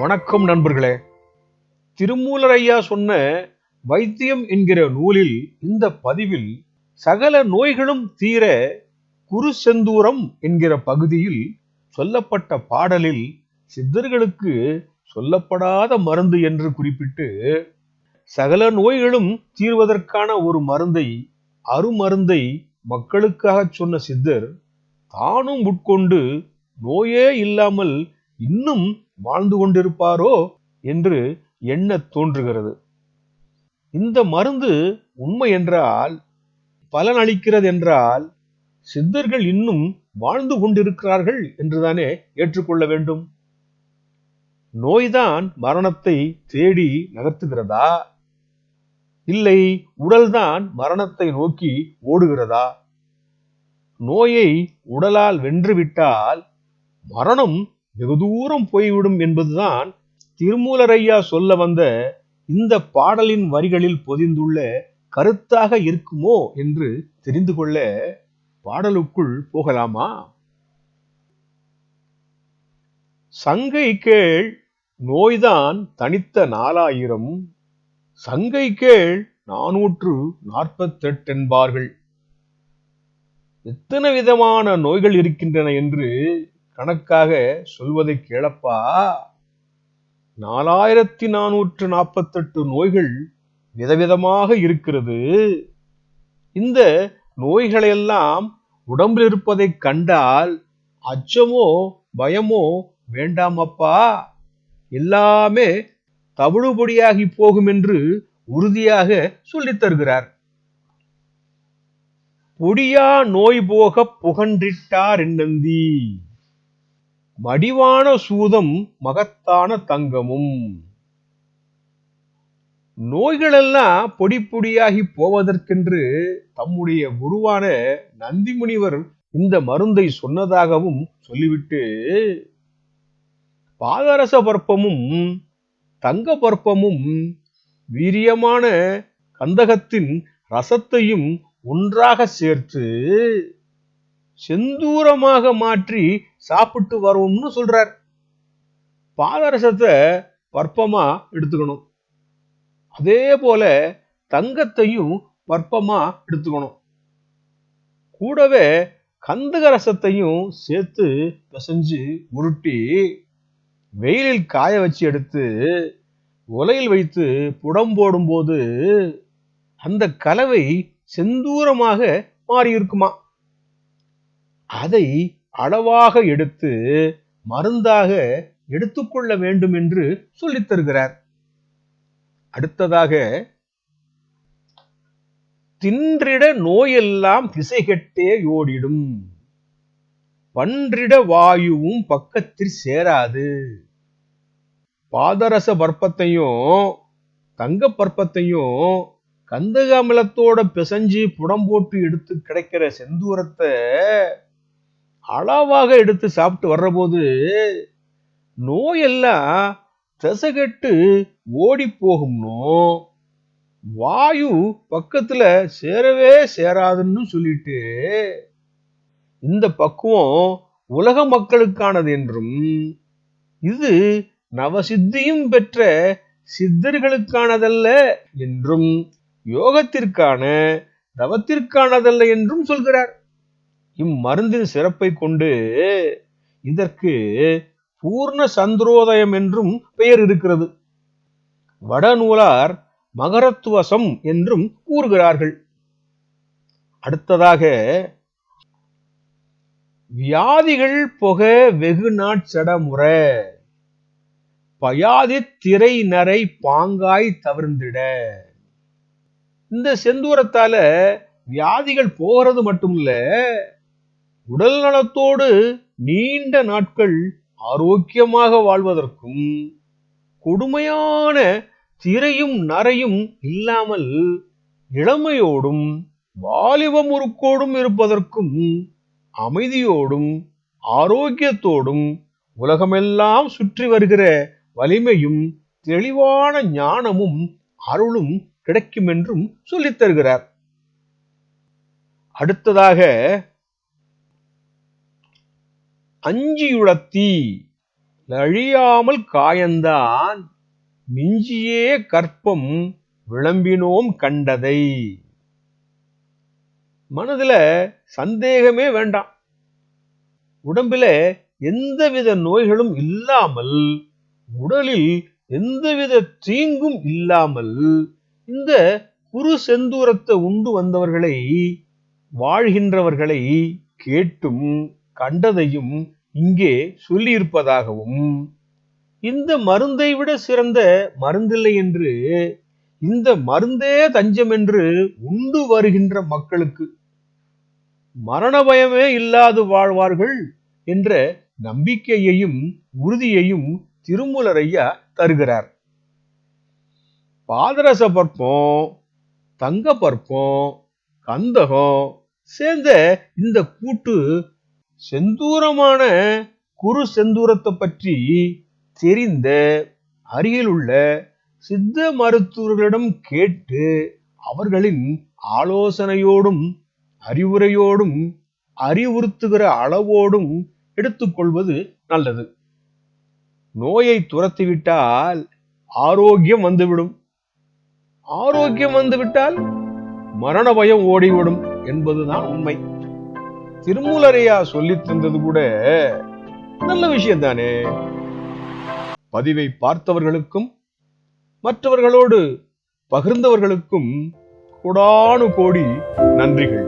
வணக்கம் நண்பர்களே. திருமூலர் ஐயா சொன்ன வைத்தியம் என்கிற நூலில் இந்த பதிவில் சகல நோய்களும் தீர குரு செந்தூரம் என்கிற பகுதியில் சொல்லப்பட்ட பாடலில் சித்தர்களுக்கு சொல்லப்படாத மருந்து என்று குறிப்பிட்டு சகல நோய்களும் தீர்வதற்கான ஒரு மருந்தை அருமருந்தை மக்களுக்காக சொன்ன சித்தர் தானும் உட்கொண்டு நோயே இல்லாமல் இன்னும் வாழ்ந்து கொண்டிருப்பாரோ என்று எண்ண தோன்றுகிறது. இந்த மருந்து உண்மை என்றால், பலன் அளிக்கிறது என்றால், சித்தர்கள் இன்னும் வாழ்ந்து கொண்டிருக்கிறார்கள் என்றுதானே ஏற்றுக்கொள்ள வேண்டும். நோய்தான் மரணத்தை தேடி நகர்த்துகிறதா, இல்லை உடல்தான் மரணத்தை நோக்கி ஓடுகிறதா? நோயை உடலால் வென்றுவிட்டால் மரணம் வெகு தூரம் போய்விடும் என்பதுதான் திருமூலர் ஐயா சொல்ல வந்த இந்த பாடலின் வரிகளில் பொதிந்துள்ள கருத்தாக இருக்குமோ என்று தெரிந்து கொள்ள பாடலுக்குள் போகலாமா? சங்கை கேள் நோய்தான் தனித்த 4000, சங்கை கேள் 448 என்பார்கள். எத்தனை விதமான நோய்கள் இருக்கின்றன என்று கணக்காக சொல்வதை கேளப்பா. 4448 நோய்கள் விதவிதமாக இருக்கிறது. இந்த நோய்களெல்லாம் உடம்பில் இருப்பதை கண்டால் அச்சமோ பயமோ வேண்டாமப்பா, எல்லாமே தவிடுபொடியாகி போகும் என்று உறுதியாக சொல்லித் தருகிறார். பொடியா நோய் போக புகன்றிட்டார் என்னந்தி, மடிவான சூதம் மகத்தான தங்கமும். நோய்களெல்லாம் பொடி பொடியாகி போவதற்கென்று தம்முடைய குருவான நந்தி முனிவர் இந்த மருந்தை சொன்னதாகவும் சொல்லிவிட்டு, பாதரச பற்பமும் தங்க பற்பமும் வீரியமான கந்தகத்தின் ரசத்தையும் ஒன்றாக சேர்த்து செந்தூரமாக மாற்றி சாப்பிட்டு வரும்னு சொல்றார். பாதரசத்தை பற்பமா எடுத்துக்கணும், அதே போல தங்கத்தையும் பற்பமா எடுத்துக்கணும், கூடவே கந்தக ரசத்தையும் சேர்த்து பிசைஞ்சு உருட்டி வெயிலில் காய வச்சு எடுத்து உலையில் வைத்து புடம் போடும் போது அந்த கலவை செந்தூரமாக மாறி இருக்குமா. அதை அளவாக எடுத்து மருந்தாக எடுத்துக்கொள்ள வேண்டும் என்று சொல்லித் தருகிறார். அடுத்ததாக, தின்றிட நோயெல்லாம் திசை கெட்டே ஓடிடும், பன்றிட வாயுவும் பக்கத்தில் சேராது. பாதரச பற்பத்தையும் தங்க பற்பத்தையும் கந்தக அமிலத்தோட பிசைஞ்சு புடம் போட்டு எடுத்து கிடைக்கிற செந்தூரத்தை அளவாக எடுத்து சாப்பிட்டு வர்ற போது நோயெல்லாம் திசைகெட்டு ஓடி போகும்னோ, வாயு பக்கத்துல சேரவே சேராதுன்னு சொல்லிட்டு இந்த பக்குவம் உலக மக்களுக்கானது என்றும், இது நவசித்தியும் பெற்ற சித்தர்களுக்கானதல்ல என்றும், யோகத்திற்கான தவத்திற்கானதல்ல என்றும் சொல்கிறார். இம்மருந்தின் சிறப்பை கொண்டு இதற்கு பூர்ண சந்திரோதயம் என்றும் பெயர் இருக்கிறது. வடநூலார் மகரத்துவசம் என்றும் கூறுகிறார்கள். அடுத்ததாக, வியாதிகள் புக வெகு நாட்சடமுற, பயாதி திரை நரை பாங்காய் தவிர்ந்திட. இந்த செந்தூரத்தால வியாதிகள் போகிறது மட்டுமில்ல, உடல் நலத்தோடு நீண்ட நாட்கள் ஆரோக்கியமாக வாழ்வதற்கும், கொடுமையான திரையும் நரையும் இல்லாமல் இளமையோடும் வாலிப முறுக்கோடும் இருப்பதற்கும், அமைதியோடும் ஆரோக்கியத்தோடும் உலகமெல்லாம் சுற்றி வருகிற வலிமையும் தெளிவான ஞானமும் அருளும் கிடைக்கும் என்றும் சொல்லித் தருகிறார். அடுத்ததாக, அஞ்சியுளத்தி அழியாமல் காயந்தான் மிஞ்சியே கற்பம் விளம்பினோம் கண்டதை. மனதுல சந்தேகமே வேண்டாம். உடம்பில எந்தவித நோய்களும் இல்லாமல், உடலில் எந்தவித தீங்கும் இல்லாமல் இந்த குரு செந்தூரத்தை உண்டு வந்தவர்களை, வாழ்கின்றவர்களை கேட்டும் கண்டதையும் இங்கே சொல்லியிருப்பதாகவும், இந்த மருந்தை விட சிறந்த மருந்தில்லை என்று, இந்த மருந்தே தஞ்சம் என்று உண்டு வருகின்ற மக்களுக்கு மரண பயமே இல்லாது வாழ்வார்கள் என்ற நம்பிக்கையையும் உறுதியையும் திருமூலர் ஐயா தருகிறார். பாதரச பற்பம், தங்க பற்பம், கந்தகம் சேர்ந்த இந்த கூட்டு செந்தூரமான குரு செந்தூரத்தை பற்றி தெரிந்த அருகில் உள்ள சித்த மருத்துவர்களிடம் கேட்டு அவர்களின் ஆலோசனையோடும் அறிவுரையோடும் அறிவுறுத்துகிற அளவோடும் எடுத்துக்கொள்வது நல்லது. நோயை துரத்திவிட்டால் ஆரோக்கியம் வந்துவிடும். ஆரோக்கியம் வந்துவிட்டால் மரண பயம் ஓடிவிடும் என்பதுதான் உண்மை. திருமூலரையா சொல்லி தந்தது கூட நல்ல விஷயம் தானே. பதிவை பார்த்தவர்களுக்கும் மற்றவர்களோடு பகிர்ந்தவர்களுக்கும் கோடானு கோடி நன்றிகள்.